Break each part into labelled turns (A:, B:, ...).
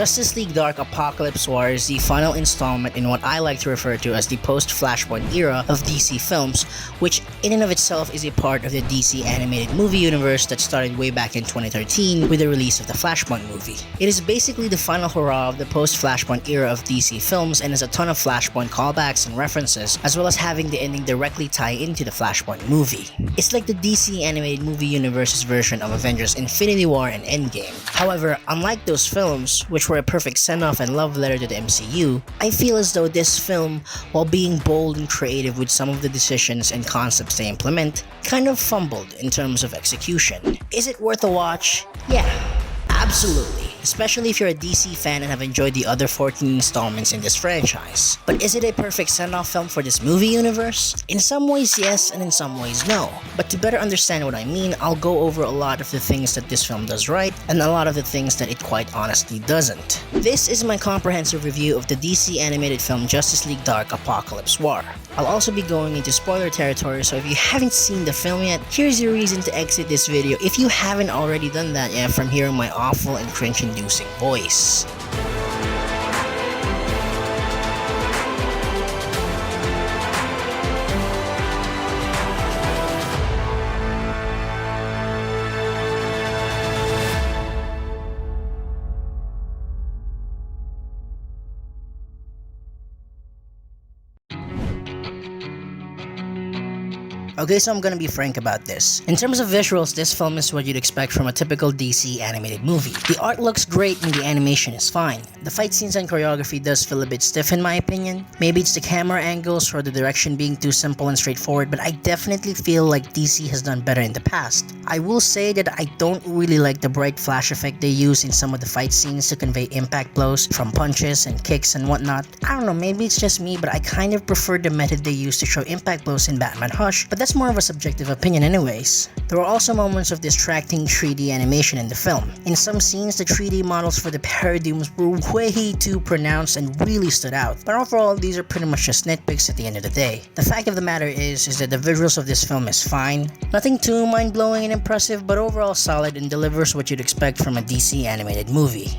A: Justice League Dark Apokolips War is the final installment in what I like to refer to as the post-Flashpoint era of DC films, which in and of itself is a part of the DC animated movie universe that started way back in 2013 with the release of the Flashpoint movie. It is basically the final hurrah of the post-Flashpoint era of DC films and has a ton of Flashpoint callbacks and references, as well as having the ending directly tie into the Flashpoint movie. It's like the DC animated movie universe's version of Avengers Infinity War and Endgame. However, unlike those films, which were a perfect send-off and love letter to the MCU, I feel as though this film, while being bold and creative with some of the decisions and concepts they implement, kind of fumbled in terms of execution. Is it worth a watch? Yeah, absolutely. Especially if you're a DC fan and have enjoyed the other 14 installments in this franchise. But is it a perfect send-off film for this movie universe? In some ways yes, and in some ways no. But to better understand what I mean, I'll go over a lot of the things that this film does right, and a lot of the things that it quite honestly doesn't. This is my comprehensive review of the DC animated film Justice League Dark Apokolips War. I'll also be going into spoiler territory, so if you haven't seen the film yet, here's your reason to exit this video if you haven't already done that yet from hearing my awful and cringe-inducing voice. Okay, so I'm gonna be frank about this. In terms of visuals, this film is what you'd expect from a typical DC animated movie. The art looks great and the animation is fine. The fight scenes and choreography does feel a bit stiff in my opinion. Maybe it's the camera angles or the direction being too simple and straightforward, but I definitely feel like DC has done better in the past. I will say that I don't really like the bright flash effect they use in some of the fight scenes to convey impact blows from punches and kicks and whatnot. I don't know, maybe it's just me, but I kind of prefer the method they use to show impact blows in Batman Hush, but that's more of a subjective opinion anyways. There were also moments of distracting 3D animation in the film. In some scenes, the 3D models for the paradooms were way too pronounced and really stood out, but overall these are pretty much just nitpicks at the end of the day. The fact of the matter is that the visuals of this film is fine, nothing too mind-blowing and impressive, but overall solid and delivers what you'd expect from a DC animated movie.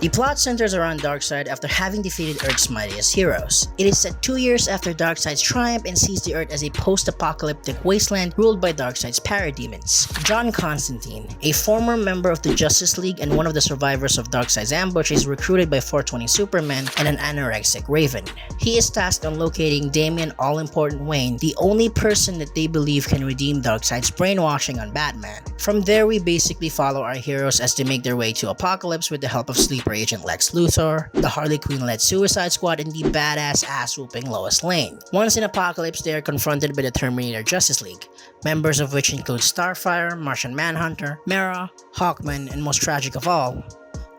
A: The plot centers around Darkseid after having defeated Earth's mightiest heroes. It is set 2 years after Darkseid's triumph and sees the Earth as a post-apocalyptic wasteland ruled by Darkseid's parademons. John Constantine, a former member of the Justice League and one of the survivors of Darkseid's ambush, is recruited by 420 Superman and an anorexic Raven. He is tasked on locating Damian All-Important Wayne, the only person that they believe can redeem Darkseid's brainwashing on Batman. From there, we basically follow our heroes as they make their way to Apokolips with the help of Sleeper Agent Lex Luthor, the Harley Quinn-led Suicide Squad, and the badass ass-whooping Lois Lane. Once in Apokolips, they are confronted by the Terminator Justice League, members of which include Starfire, Martian Manhunter, Mera, Hawkman, and most tragic of all,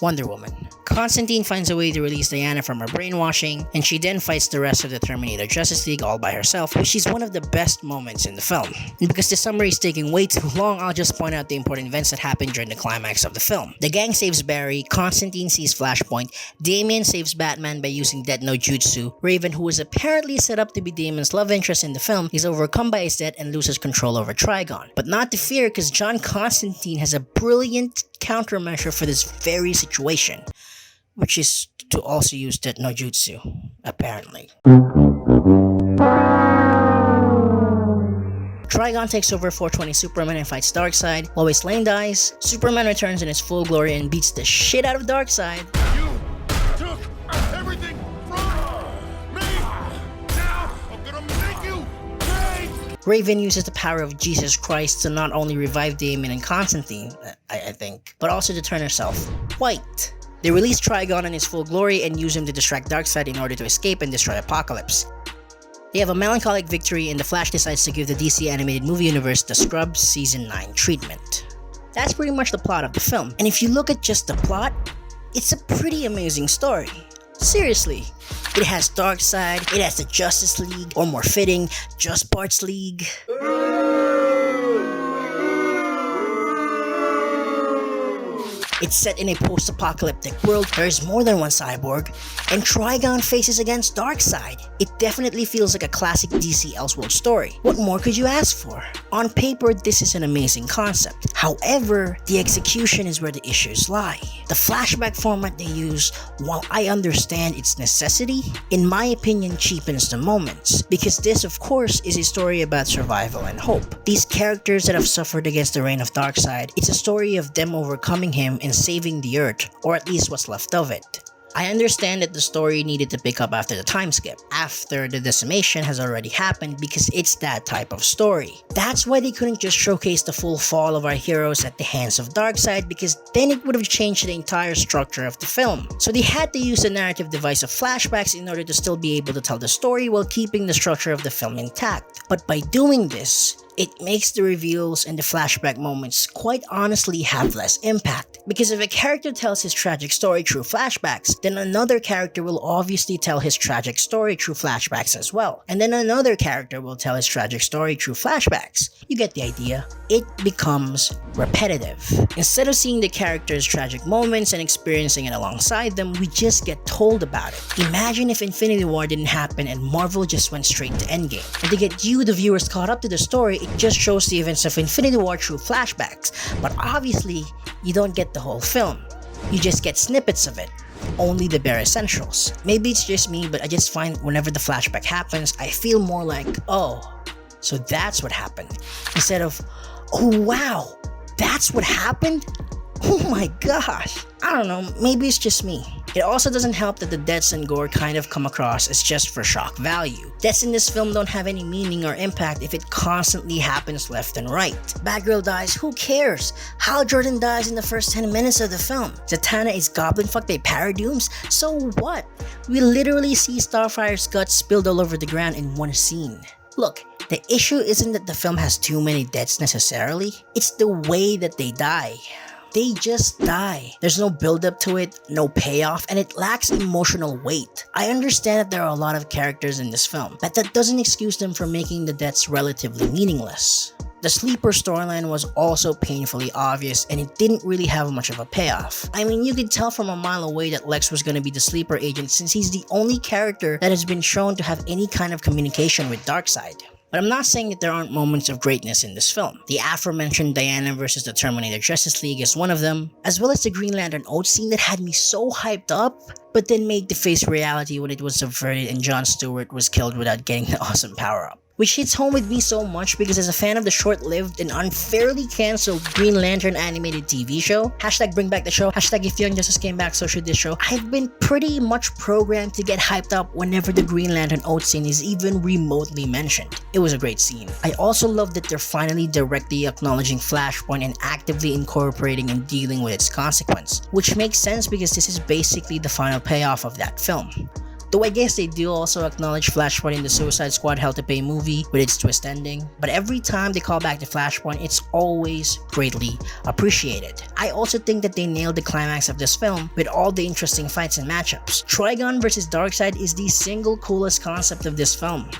A: Wonder Woman. Constantine finds a way to release Diana from her brainwashing, and she then fights the rest of the Terminator Justice League all by herself, which is one of the best moments in the film. And because the summary is taking way too long, I'll just point out the important events that happen during the climax of the film. The gang saves Barry, Constantine sees Flashpoint, Damian saves Batman by using Death Note Jutsu, Raven, who is apparently set up to be Damian's love interest in the film, is overcome by his debt and loses control over Trigon. But not to fear, because John Constantine has a brilliant countermeasure for this very situation, which is to also use Death Note Jutsu, apparently. Trigon takes over 420 Superman and fights Darkseid. Lois Lane dies. Superman returns in his full glory and beats the shit out of Darkseid.
B: You took everything from me! Now I'm gonna make you pay!
A: Raven uses the power of Jesus Christ to not only revive Damian and Constantine, I think, but also to turn herself white. They release Trigon in his full glory and use him to distract Darkseid in order to escape and destroy Apokolips. They have a melancholic victory and the Flash decides to give the DC animated movie universe the Scrubs Season 9 treatment. That's pretty much the plot of the film, and if you look at just the plot, it's a pretty amazing story. Seriously, it has Darkseid, it has the Justice League, or more fitting, Just Parts League. It's set in a post-apocalyptic world, there is more than one cyborg, and Trigon faces against Darkseid. It definitely feels like a classic DC Elseworld story. What more could you ask for? On paper, this is an amazing concept. However, the execution is where the issues lie. The flashback format they use, while I understand its necessity, in my opinion cheapens the moments, because this of course is a story about survival and hope. These characters that have suffered against the reign of Darkseid, it's a story of them overcoming him and saving the Earth, or at least what's left of it. I understand that the story needed to pick up after the time skip, after the decimation has already happened, because it's that type of story. That's why they couldn't just showcase the full fall of our heroes at the hands of Darkseid, because then it would have changed the entire structure of the film. So they had to use a narrative device of flashbacks in order to still be able to tell the story while keeping the structure of the film intact. But by doing this, it makes the reveals and the flashback moments quite honestly have less impact. Because if a character tells his tragic story through flashbacks, then another character will obviously tell his tragic story through flashbacks as well. And then another character will tell his tragic story through flashbacks. You get the idea. It becomes repetitive. Instead of seeing the character's tragic moments and experiencing it alongside them, we just get told about it. Imagine if Infinity War didn't happen and Marvel just went straight to Endgame. And to get you, the viewers, caught up to the story, it just shows the events of Infinity War through flashbacks. But obviously, you don't get the whole film. You just get snippets of it. Only the bare essentials. Maybe it's just me, but I just find whenever the flashback happens, I feel more like, oh, so that's what happened. Instead of, oh wow, that's what happened? Oh my gosh. I don't know, maybe it's just me. It also doesn't help that the deaths and gore kind of come across as just for shock value. Deaths in this film don't have any meaning or impact if it constantly happens left and right. Batgirl dies, who cares? Hal Jordan dies in the first 10 minutes of the film. Zatanna is goblin fucked by paradooms, so what? We literally see Starfire's guts spilled all over the ground in one scene. Look, the issue isn't that the film has too many deaths necessarily, it's the way that they die. They just die. There's no build up to it, no payoff, and it lacks emotional weight. I understand that there are a lot of characters in this film, but that doesn't excuse them from making the deaths relatively meaningless. The sleeper storyline was also painfully obvious, and it didn't really have much of a payoff. I mean, you could tell from a mile away that Lex was gonna be the sleeper agent since he's the only character that has been shown to have any kind of communication with Darkseid. But I'm not saying that there aren't moments of greatness in this film. The aforementioned Diana versus the Terminator Justice League is one of them, as well as the Green Lantern Oath scene that had me so hyped up, but then made to face reality when it was subverted and Jon Stewart was killed without getting the awesome power-up. Which hits home with me so much because as a fan of the short-lived and unfairly cancelled Green Lantern animated TV show, hashtag bring back the show, hashtag if Young Justice came back so should this show, I've been pretty much programmed to get hyped up whenever the Green Lantern Oath scene is even remotely mentioned. It was a great scene. I also love that they're finally directly acknowledging Flashpoint and actively incorporating and dealing with its consequence, which makes sense because this is basically the final payoff of that film. Though I guess they do also acknowledge Flashpoint in the Suicide Squad Hell to Pay movie with its twist ending, but every time they call back to Flashpoint, it's always greatly appreciated. I also think that they nailed the climax of this film with all the interesting fights and matchups. Trigon vs Darkseid is the single coolest concept of this film.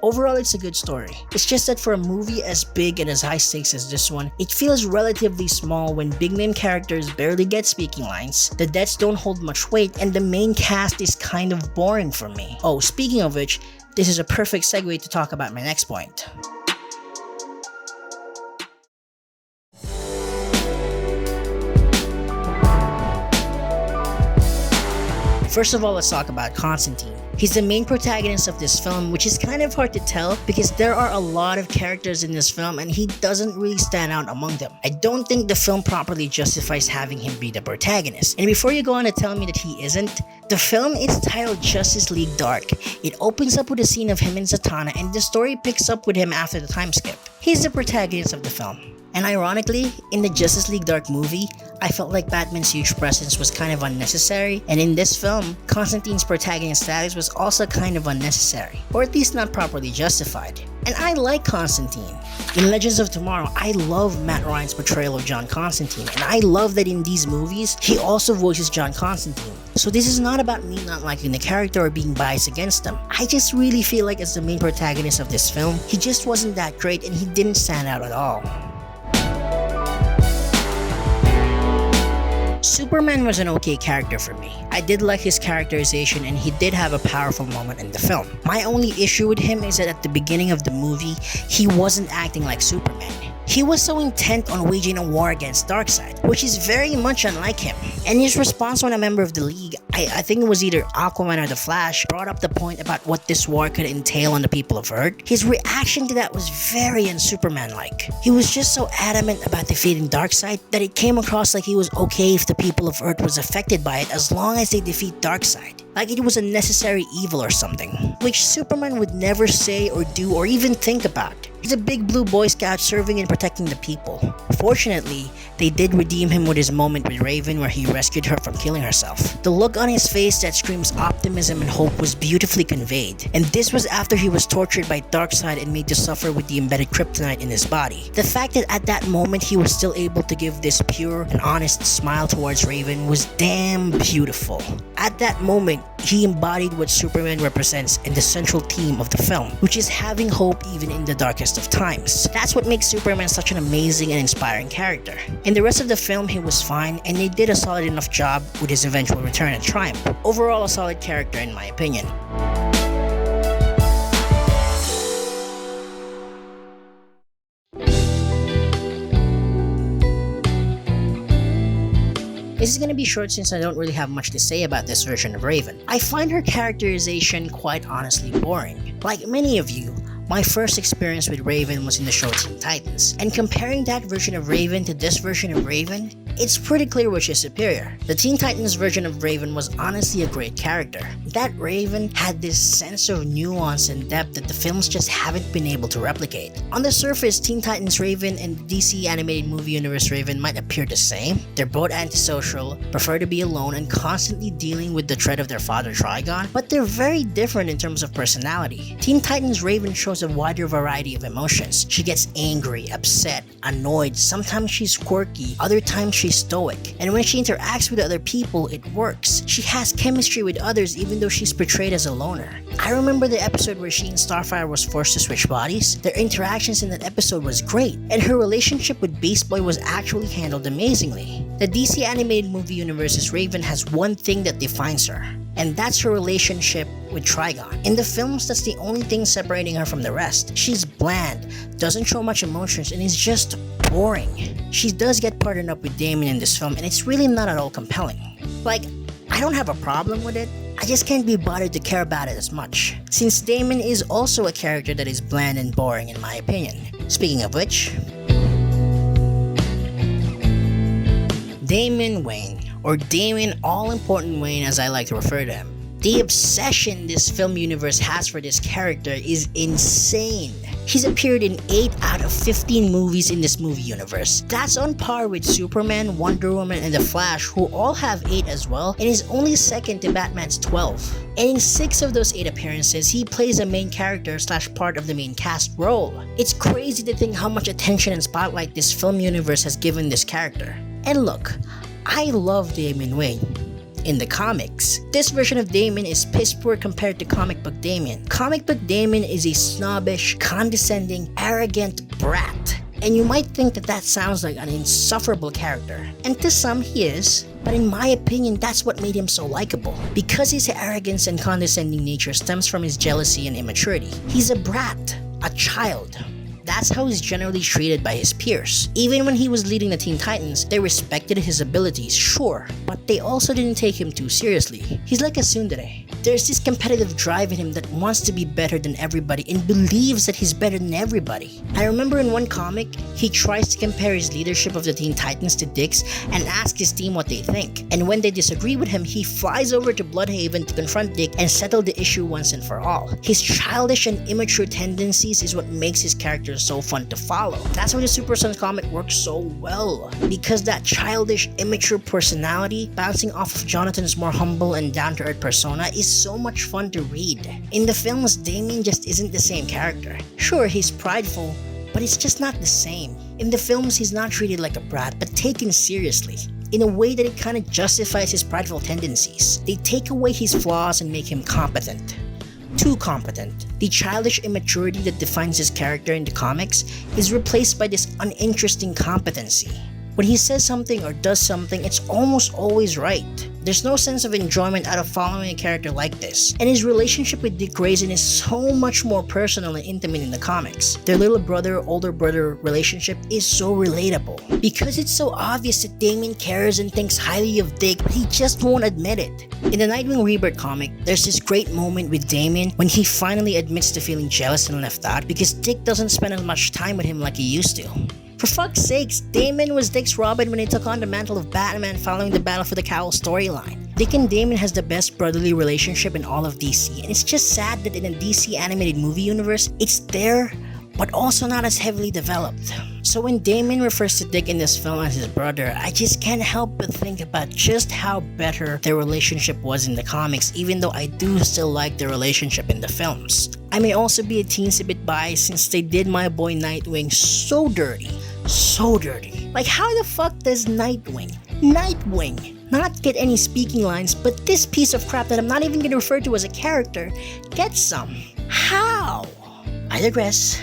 A: Overall, it's a good story. It's just that for a movie as big and as high stakes as this one, it feels relatively small when big name characters barely get speaking lines, the deaths don't hold much weight, and the main cast is kind of boring for me. Oh, speaking of which, this is a perfect segue to talk about my next point. First of all, let's talk about Constantine. He's the main protagonist of this film, which is kind of hard to tell because there are a lot of characters in this film and he doesn't really stand out among them. I don't think the film properly justifies having him be the protagonist. And before you go on to tell me that he isn't, the film is titled Justice League Dark. It opens up with a scene of him and Zatanna and the story picks up with him after the time skip. He's the protagonist of the film. And ironically, in the Justice League Dark movie, I felt like Batman's huge presence was kind of unnecessary, and in this film, Constantine's protagonist status was also kind of unnecessary, or at least not properly justified. And I like Constantine. In Legends of Tomorrow, I love Matt Ryan's portrayal of John Constantine, and I love that in these movies, he also voices John Constantine. So this is not about me not liking the character or being biased against them. I just really feel like as the main protagonist of this film, he just wasn't that great and he didn't stand out at all. Super Superman was an okay character for me. I did like his characterization and he did have a powerful moment in the film. My only issue with him is that at the beginning of the movie, he wasn't acting like Superman. He was so intent on waging a war against Darkseid, which is very much unlike him. And his response when a member of the League, I think it was either Aquaman or the Flash, brought up the point about what this war could entail on the people of Earth, his reaction to that was very un-Superman-like. He was just so adamant about defeating Darkseid that it came across like he was okay if the people of Earth was affected by it as long as they defeat Darkseid. Like it was a necessary evil or something, which Superman would never say or do or even think about. He's a big blue Boy Scout serving and protecting the people. Fortunately, they did redeem him with his moment with Raven where he rescued her from killing herself. The look on his face that screams optimism and hope was beautifully conveyed, and this was after he was tortured by Darkseid and made to suffer with the embedded kryptonite in his body. The fact that at that moment he was still able to give this pure and honest smile towards Raven was damn beautiful. At that moment, he embodied what Superman represents in the central theme of the film, which is having hope even in the darkest of times. That's what makes Superman such an amazing and inspiring character. In the rest of the film, he was fine, and they did a solid enough job with his eventual return and triumph. Overall, a solid character in my opinion. This is gonna be short since I don't really have much to say about this version of Raven. I find her characterization quite honestly boring. Like many of you, my first experience with Raven was in the show Teen Titans, and comparing that version of Raven to this version of Raven, it's pretty clear which is superior. The Teen Titans version of Raven was honestly a great character. That Raven had this sense of nuance and depth that the films just haven't been able to replicate. On the surface, Teen Titans Raven and DC animated movie universe Raven might appear the same. They're both antisocial, prefer to be alone, and constantly dealing with the threat of their father Trigon, but they're very different in terms of personality. Teen Titans Raven shows a wider variety of emotions. She gets angry, upset, annoyed, sometimes she's quirky, other times she's stoic, and when she interacts with other people, it works. She has chemistry with others even though she's portrayed as a loner. I remember the episode where she and Starfire was forced to switch bodies. Their interactions in that episode was great, and her relationship with Beast Boy was actually handled amazingly. The DC animated movie universe's Raven has one thing that defines her, and that's her relationship with Trigon. In the films, that's the only thing separating her from the rest. She's bland, doesn't show much emotions, and is just boring. She does get partnered up with Damon in this film, and it's really not at all compelling. Like, I don't have a problem with it, I just can't be bothered to care about it as much, since Damon is also a character that is bland and boring in my opinion. Speaking of which, Damon Wayne, or Damon All-Important Wayne as I like to refer to him. The obsession this film universe has for this character is insane. He's appeared in 8 out of 15 movies in this movie universe. That's on par with Superman, Wonder Woman, and The Flash, who all have 8 as well, and is only second to Batman's 12. And in 6 of those 8 appearances, he plays a main character / part of the main cast role. It's crazy to think how much attention and spotlight this film universe has given this character. And look, I love Damon Wayne. In the comics, this version of Damon is piss poor compared to comic book Damon. Comic book Damon is a snobbish, condescending, arrogant brat. And you might think that that sounds like an insufferable character. And to some he is, but in my opinion that's what made him so likable. Because his arrogance and condescending nature stems from his jealousy and immaturity. He's a brat, a child. That's how he's generally treated by his peers. Even when he was leading the Teen Titans, they respected his abilities, sure, but they also didn't take him too seriously. He's like a tsundere. There's this competitive drive in him that wants to be better than everybody and believes that he's better than everybody. I remember in one comic, he tries to compare his leadership of the Teen Titans to Dick's and ask his team what they think. And when they disagree with him, he flies over to Bloodhaven to confront Dick and settle the issue once and for all. His childish and immature tendencies is what makes his character so fun to follow. That's why the Super Sons comic works so well, because that childish, immature personality bouncing off of Jonathan's more humble and down-to-earth persona is so much fun to read. In the films, Damien just isn't the same character. Sure, he's prideful, but it's just not the same. In the films, he's not treated like a brat, but taken seriously, in a way that it kind of justifies his prideful tendencies. They take away his flaws and make him competent. Too competent. The childish immaturity that defines his character in the comics is replaced by this uninteresting competency. When he says something or does something, it's almost always right. There's no sense of enjoyment out of following a character like this, and his relationship with Dick Grayson is so much more personal and intimate in the comics. Their little brother, older brother relationship is so relatable. Because it's so obvious that Damian cares and thinks highly of Dick, but he just won't admit it. In the Nightwing Rebirth comic, there's this great moment with Damian when he finally admits to feeling jealous and left out because Dick doesn't spend as much time with him like he used to. For fuck's sakes, Damian was Dick's Robin when he took on the mantle of Batman following the Battle for the Cowl storyline. Dick and Damian has the best brotherly relationship in all of DC, and it's just sad that in a DC animated movie universe, it's there, but also not as heavily developed. So when Damian refers to Dick in this film as his brother, I just can't help but think about just how better their relationship was in the comics, even though I do still like their relationship in the films. I may also be a teensy bit biased since they did my boy Nightwing so dirty. So dirty. Like, how the fuck does Nightwing not get any speaking lines, but this piece of crap that I'm not even gonna refer to as a character gets some? How? I digress.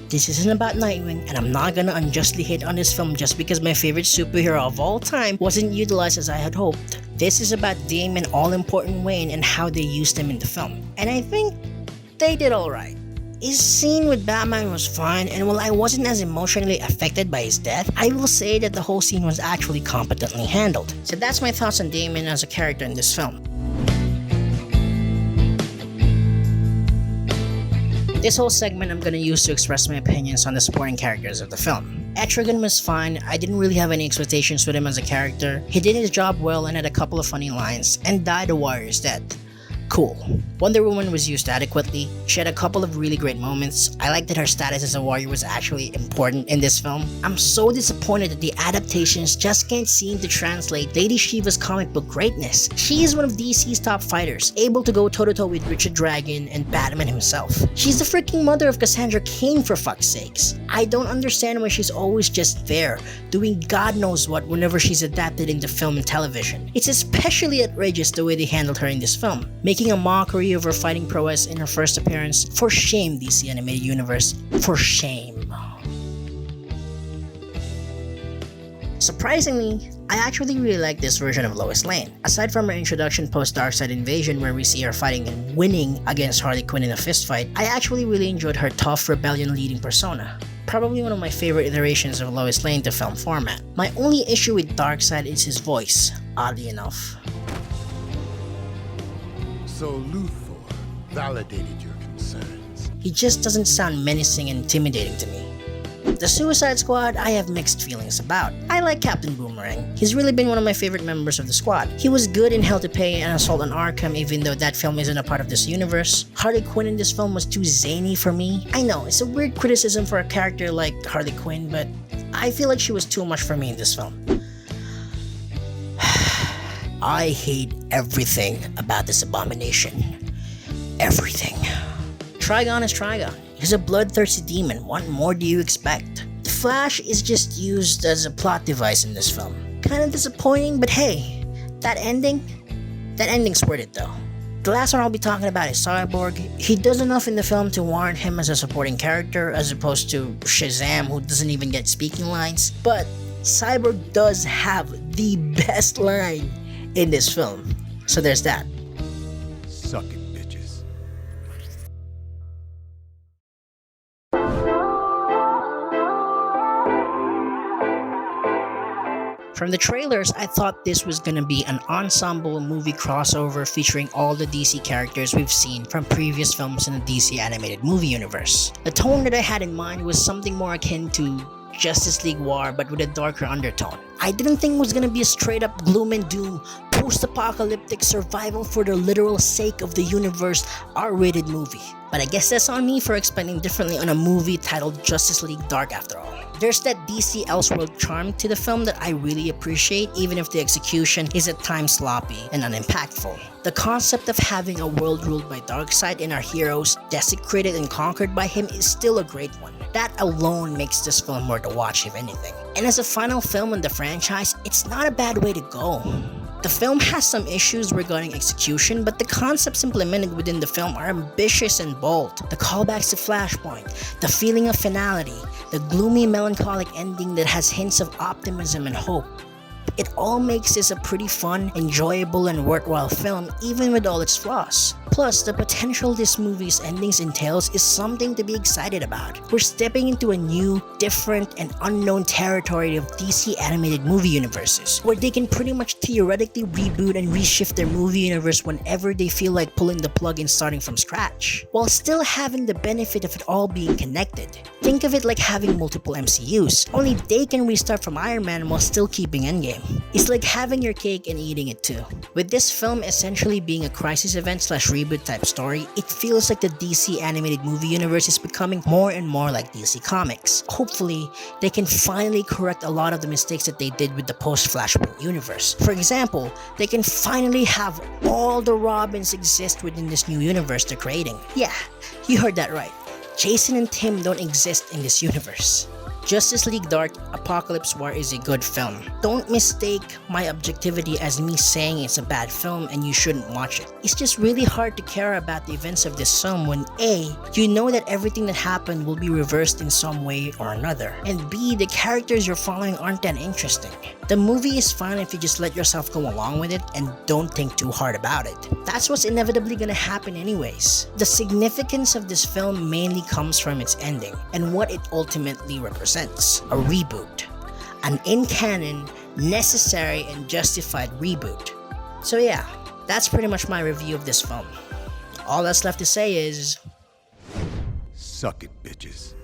A: This isn't about Nightwing, and I'm not gonna unjustly hate on this film just because my favorite superhero of all time wasn't utilized as I had hoped. This is about Damian all-important Wayne and how they used him in the film. And I think they did alright. His scene with Batman was fine, and while I wasn't as emotionally affected by his death, I will say that the whole scene was actually competently handled. So that's my thoughts on Damian as a character in this film. This whole segment I'm gonna use to express my opinions on the supporting characters of the film. Etrigan was fine. I didn't really have any expectations with him as a character. He did his job well and had a couple of funny lines, and died a warrior's death. Cool. Wonder Woman was used adequately. She had a couple of really great moments. I like that her status as a warrior was actually important in this film. I'm so disappointed that the adaptations just can't seem to translate Lady Shiva's comic book greatness. She is one of DC's top fighters, able to go toe-to-toe with Richard Dragon and Batman himself. She's the freaking mother of Cassandra Cain, for fuck's sakes. I don't understand why she's always just there, doing God knows what whenever she's adapted into film and television. It's especially outrageous the way they handled her in this film, making a mockery of her fighting prowess in her first appearance. For shame, DC Animated Universe. For shame. Surprisingly, I actually really like this version of Lois Lane. Aside from her introduction post Darkseid Invasion where we see her fighting and winning against Harley Quinn in a fistfight, I actually really enjoyed her tough rebellion leading persona. Probably one of my favorite iterations of Lois Lane to film format. My only issue with Darkseid is his voice, oddly enough.
B: So Luthor validated your concerns.
A: He just doesn't sound menacing and intimidating to me. The Suicide Squad, I have mixed feelings about. I like Captain Boomerang. He's really been one of my favorite members of the squad. He was good in Hell to Pay and Assault on Arkham, even though that film isn't a part of this universe. Harley Quinn in this film was too zany for me. I know, it's a weird criticism for a character like Harley Quinn, but I feel like she was too much for me in this film. I hate everything about this abomination. Everything. Trigon is Trigon. He's a bloodthirsty demon. What more do you expect? The Flash is just used as a plot device in this film. Kinda disappointing, but hey, that ending's worth it though. The last one I'll be talking about is Cyborg. He does enough in the film to warrant him as a supporting character as opposed to Shazam, who doesn't even get speaking lines. But Cyborg does have the best line in this film. So there's that.
B: Suck it, bitches.
A: From the trailers, I thought this was gonna be an ensemble movie crossover featuring all the DC characters we've seen from previous films in the DC animated movie universe. The tone that I had in mind was something more akin to Justice League War but with a darker undertone. I didn't think it was gonna be a straight up gloom and doom, post-apocalyptic survival for the literal sake of the universe R-rated movie. But I guess that's on me for expecting differently on a movie titled Justice League Dark after all. There's that DC Elseworld charm to the film that I really appreciate, even if the execution is at times sloppy and unimpactful. The concept of having a world ruled by Darkseid and our heroes desecrated and conquered by him is still a great one. That alone makes this film worth a watch if anything. And as a final film in the franchise, it's not a bad way to go. The film has some issues regarding execution, but the concepts implemented within the film are ambitious and bold. The callbacks to Flashpoint, the feeling of finality, the gloomy melancholic ending that has hints of optimism and hope. It all makes this a pretty fun, enjoyable, and worthwhile film even with all its flaws. Plus, the potential this movie's endings entails is something to be excited about. We're stepping into a new, different, and unknown territory of DC animated movie universes, where they can pretty much theoretically reboot and reshift their movie universe whenever they feel like pulling the plug and starting from scratch, while still having the benefit of it all being connected. Think of it like having multiple MCUs, only they can restart from Iron Man while still keeping Endgame. It's like having your cake and eating it too. With this film essentially being a crisis event slash reboot type story, it feels like the DC animated movie universe is becoming more and more like DC Comics. Hopefully, they can finally correct a lot of the mistakes that they did with the post-Flashpoint universe. For example, they can finally have all the Robins exist within this new universe they're creating. Yeah, you heard that right. Jason and Tim don't exist in this universe. Justice League Dark Apokolips War is a good film. Don't mistake my objectivity as me saying it's a bad film and you shouldn't watch it. It's just really hard to care about the events of this film when A, you know that everything that happened will be reversed in some way or another, and B, the characters you're following aren't that interesting. The movie is fine if you just let yourself go along with it and don't think too hard about it. That's what's inevitably gonna happen anyways. The significance of this film mainly comes from its ending and what it ultimately represents. A reboot. An in-canon, necessary, and justified reboot. So yeah, that's pretty much my review of this film. All that's left to say is...
B: Suck it, bitches.